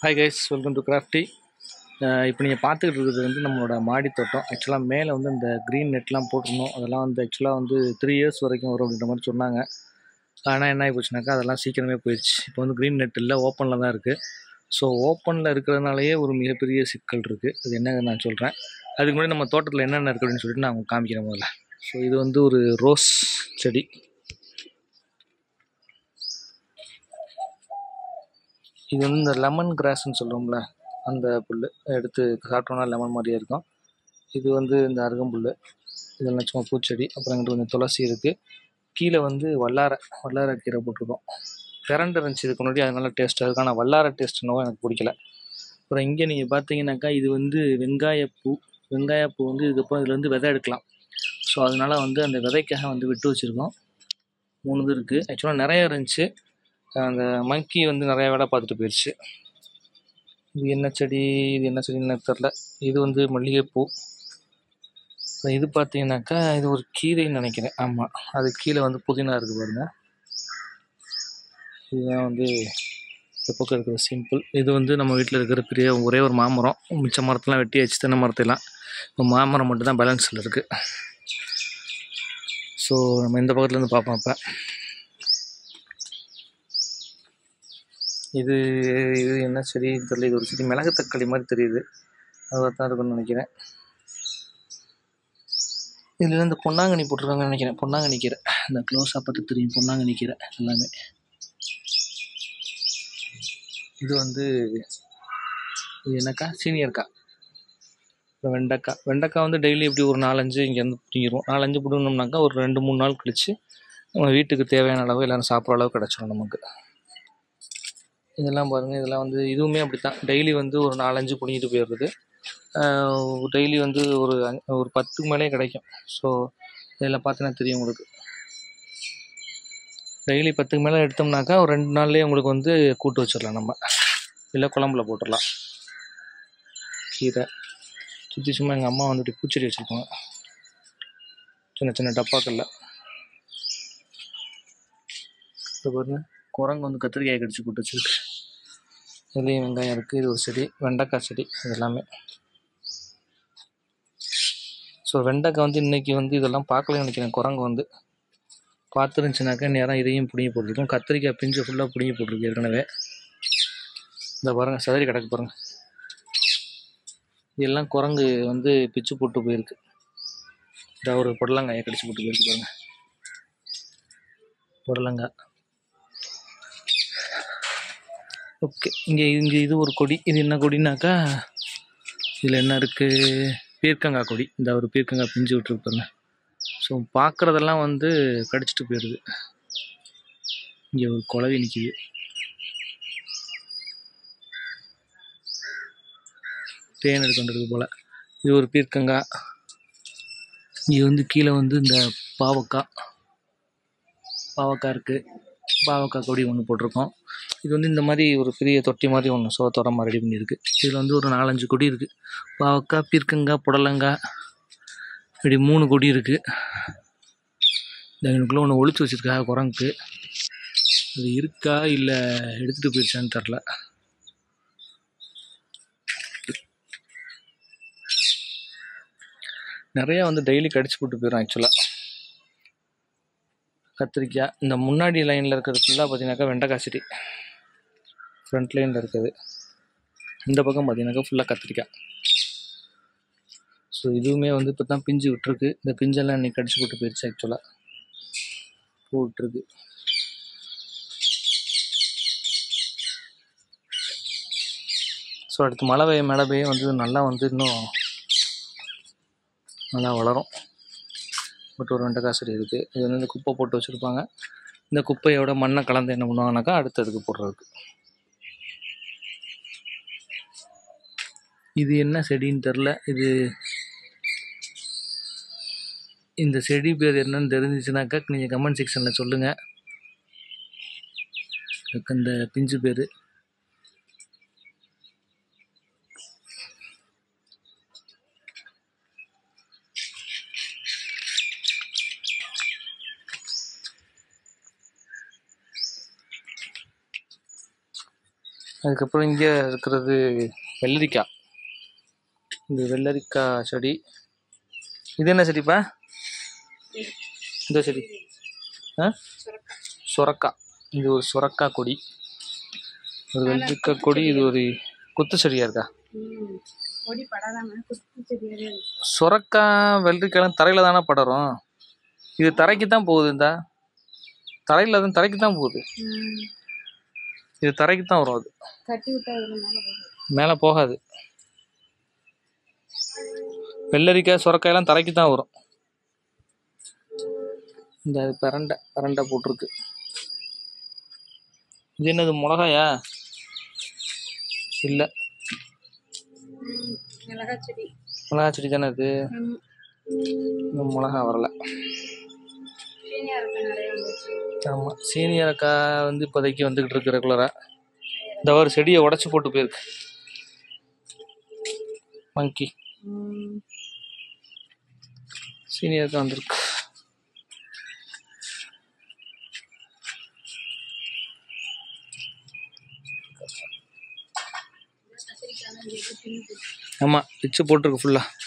Hi guys, welcome to crafty. இப்போ நீங்கள் பார்த்துக்கிட்டு இருக்கிறது வந்து நம்மளோட மாடி தோட்டம். ஆக்சுவலாக மேலே வந்து இந்த க்ரீன் நெட்லாம் போட்டிருந்தோம். அதெல்லாம் வந்து ஆக்சுவலாக வந்து 3 இயர்ஸ் வரைக்கும் வரும் அப்படின்ற மாதிரி சொன்னாங்க. ஆனால் என்ன ஆகி போச்சுனாக்கா அதெல்லாம் சீக்கிரமே போயிடுச்சு. இப்போ வந்து க்ரீன் நெட் இல்லை, ஓப்பனில் தான் இருக்குது. ஸோ ஓப்பனில் இருக்கிறதுனாலேயே ஒரு மிகப்பெரிய சிக்கல் இருக்குது. அது என்னங்க நான் சொல்கிறேன். அதுக்கு முன்னாடி நம்ம தோட்டத்தில் என்னென்ன இருக்குது அப்படின்னு சொல்லிட்டு நான் உங்களுக்கு காமிக்கிறேன் முதல்ல. ஸோ இது வந்து ஒரு ரோஸ் செடி. இது வந்து இந்த லெமன் கிராஸ்ன்னு சொல்கிறோம்ல, அந்த புல் எடுத்து சாப்பிட்டோம்னா லெமன் மாதிரியே இருக்கும். இது வந்து இந்த அருகம்புல், இதெல்லாம் சும்மா பூச்செடி. அப்புறம் இங்கிட்டு கொஞ்சம் துளசி இருக்குது. கீழே வந்து வல்லார கீரை போட்டிருக்கோம். பிரண்டு இருந்துச்சு இதுக்கு முன்னாடி, அது நல்லா டேஸ்ட்டாக இருக்கும். ஆனால் வல்லார டேஸ்ட் என்னவோ எனக்கு பிடிக்கல. அப்புறம் இங்கே நீங்கள் பார்த்தீங்கன்னாக்கா இது வந்து வெங்காயப்பூ வந்து இதுக்கப்புறம் இதில் வந்து விதை எடுக்கலாம். ஸோ அதனால வந்து அந்த விதைக்காக வந்து விட்டு வச்சுருக்கோம். 3 இது இருக்குது. ஆக்சுவலாக நிறைய இருந்துச்சு. அந்த மங்கி வந்து நிறையா வேலை பார்த்துட்டு போயிடுச்சு. இது என்ன செடின்னு எனக்கு தெரில. இது வந்து மல்லிகைப்பூ. இது பார்த்தீங்கன்னாக்கா இது ஒரு கீரைன்னு நினைக்கிறேன். ஆமாம், அது கீழே வந்து புதினா இருக்குது பாருங்க. இதுதான் வந்து இந்த பக்கம் இருக்கிற சிம்பிள். இது வந்து நம்ம வீட்டில் இருக்கிற பெரிய ஒரே ஒரு மாமரம். மிச்ச மரத்தெல்லாம் வெட்டி வச்சு, தென்னை மரத்தெல்லாம். இப்போ மாமரம் மட்டும் தான் பேலன்ஸில் இருக்குது. ஸோ நம்ம இந்த பக்கத்துலேருந்து பார்ப்போம். இப்போ இது இது என்ன செடி தெரியல. இது ஒரு செடி மிளகு தக்காளி மாதிரி தெரியுது. அது தான் இருக்குன்னு நினைக்கிறேன். இதில் இந்த பொன்னாங்கண்ணி போட்டிருக்காங்கன்னு நினைக்கிறேன். பொன்னாங்கண்ணி கீரை. இந்த க்ளோஸாக பார்த்து தெரியும் பொன்னாங்கண்ணி கீரை எல்லாமே. இது வந்து இது என்னக்கா, சீனியர்க்காய். இப்போ வெண்டைக்காய் வந்து டெய்லி இப்படி ஒரு 4-5 இங்கேருந்து பிடிங்கிடுவோம். 4-5 பிடுங்கணும்னாக்கா ஒரு 2-3 நாள் கழித்து நம்ம வீட்டுக்கு தேவையான அளவு எல்லோரும் சாப்பிட்ற அளவு கிடச்சிடும் நமக்கு. இதெல்லாம் பாருங்கள், இதெல்லாம் வந்து இதுவுமே அப்படி தான். டெய்லி வந்து ஒரு 4-5 பிடிங்கிட்டு போயிடுறது. டெய்லி வந்து ஒரு 10க்கு மேலே கிடைக்கும். ஸோ இதில் பார்த்தீங்கன்னா தெரியும் உங்களுக்கு. டெய்லி 10க்கு மேலே எடுத்தோம்னாக்கா ஒரு 2 நாள்லேயே உங்களுக்கு வந்து கூட்டு வச்சிடலாம் நம்ம, இல்லை குழம்புல போட்டுடலாம். கீரை சுற்றி சும்மா எங்கள் அம்மா வந்துட்டு பூச்செடி வச்சுருப்பாங்க, சின்ன சின்ன டப்பாக்களில். இப்போ பாருங்க, குரங்கு வந்து கத்திரிக்காய் கடிச்சு போட்டு வச்சுருக்கு. இதுலேயும் வெங்காயம் இருக்குது. இது ஒரு செடி, வெண்டைக்காய் செடி. இது எல்லாமே. ஸோ வெண்டைக்காய் வந்து இன்றைக்கி வந்து இதெல்லாம் பார்க்கலன்னு நினைக்கிறேன். குரங்கு வந்து பார்த்துருந்துச்சுனாக்கா நேரம் இதையும் பிடிங்கி போட்டிருக்கும். கத்திரிக்காய் பிஞ்சு ஃபுல்லாக பிடிங்கி போட்டிருக்கு ஏற்கனவே. இந்த பாருங்கள், சதறி கிடக்கு பாருங்கள். இதெல்லாம் குரங்கு வந்து பிச்சு போட்டு போயிருக்கு. இந்த ஒரு புடலங்காயை கடிச்சு போட்டு போயிருக்கு பாருங்கள். புடலங்காய். ஓகே, இங்கே இது ஒரு கொடி. இது என்ன கொடினாக்கா, இதில் என்ன இருக்குது, பீர்க்கங்காய் கொடி. இந்த ஒரு பீர்க்கங்காய் பிஞ்சு விட்டுருப்பாங்க. ஸோ பார்க்குறதெல்லாம் வந்து கடிச்சிட்டு போயிடுது. இங்கே ஒரு குளவி நிற்கிது. தேன் எடுத்துருக்கு போல். இது ஒரு பீர்க்கங்காய். இது வந்து கீழே வந்து இந்த பாவக்காய் இருக்குது. பாவக்காய் கொடி ஒன்று போட்டிருக்கோம். இது வந்து இந்த மாதிரி ஒரு பெரிய தொட்டி மாதிரி ஒன்று சோத்தோரமாக ரெடி பண்ணியிருக்கு. இதில் வந்து ஒரு 4-5 கொடி இருக்குது. பாவக்காய், பீர்க்கங்காய், புடலங்காய், இப்படி 3 கொடி இருக்குது. இந்த எனக்குள்ளே ஒன்று ஒழிச்சு வச்சுருக்கா குரங்குக்கு. அது இருக்கா இல்லை எடுத்துகிட்டு போயிடுச்சான்னு தெரில. நிறையா வந்து டெய்லி கடிச்சு போட்டு போயிடும். ஆக்சுவலாக கத்திரிக்காய் இந்த முன்னாடி லைனில் இருக்கிறது ஃபுல்லாக பார்த்தீங்கன்னாக்கா வெண்டைக்காய் செடி. ஃப்ரண்ட் லைனில் இருக்குது. இந்த பக்கம் பார்த்தீங்கன்னாக்கா ஃபுல்லாக கத்திரிக்காய். ஸோ இதுவுமே வந்து இப்போ தான் பிஞ்சு விட்டுருக்கு. இந்த பிஞ்செல்லாம் இன்னைக்கு கடிச்சு போட்டு போயிடுச்சு. ஆக்சுவலாக பூ விட்டுருக்கு. ஸோ அடுத்து மழை பெய்ய வந்து நல்லா வந்து இன்னும் நல்லா வளரும். பட் ஒரு வெண்டைக்காய் செடி இருக்குது. இது வந்து இந்த குப்பை போட்டு வச்சுருப்பாங்க. இந்த குப்பையோட மண்ணை கலந்து என்ன பண்ணுவாங்கனாக்கா அடுத்ததுக்கு போடுறதுக்கு. இது என்ன செடின்னு தெரில. இந்த செடி பேர் என்னன்னு தெரிஞ்சிச்சுனாக்கா நீங்கள் கமெண்ட் செக்ஷனில் சொல்லுங்கள். இந்த பிஞ்சு பேர். அதுக்கப்புறம் இங்கே இருக்கிறது வெள்ளரிக்காய். இந்த வெள்ளரிக்காய் செடி. இது என்ன செடிப்பா? இந்த செடி சுரக்காய். இது ஒரு சுரக்காய் கொடி, ஒரு வெள்ளரிக்காய் கொடி. இது ஒரு குத்து செடியா இருக்கா? சுரக்காய் வெள்ளரிக்காய்லாம் தரையில தானே படரும். இது தரைக்கு தான் போகுது. இந்த தரையில தான் தரைக்கு தான் போகுது. இது தரைக்கு தான் வரும். அது மேலே போகாது. வெள்ளரிக்காய் சுரக்காயெல்லாம் தரைக்கு தான் வரும். இந்த பரண்டை போட்டிருக்கு. இது என்னது, மிளகாயா? இல்லை, மிளகா செடி தானே இது. இன்னும் மிளகா வரல. ஆமாம், சீனியரக்காய் வந்து இப்போதைக்கு வந்துக்கிட்டு இருக்கு ரெகுலராக. இந்த ஒரு செடியை உடச்சி போட்டு போயிருக்கு மங்கி. சீனியரக்காய் வந்திருக்கு. ஆமாம், பிச்சு போட்டிருக்கு ஃபுல்லாக.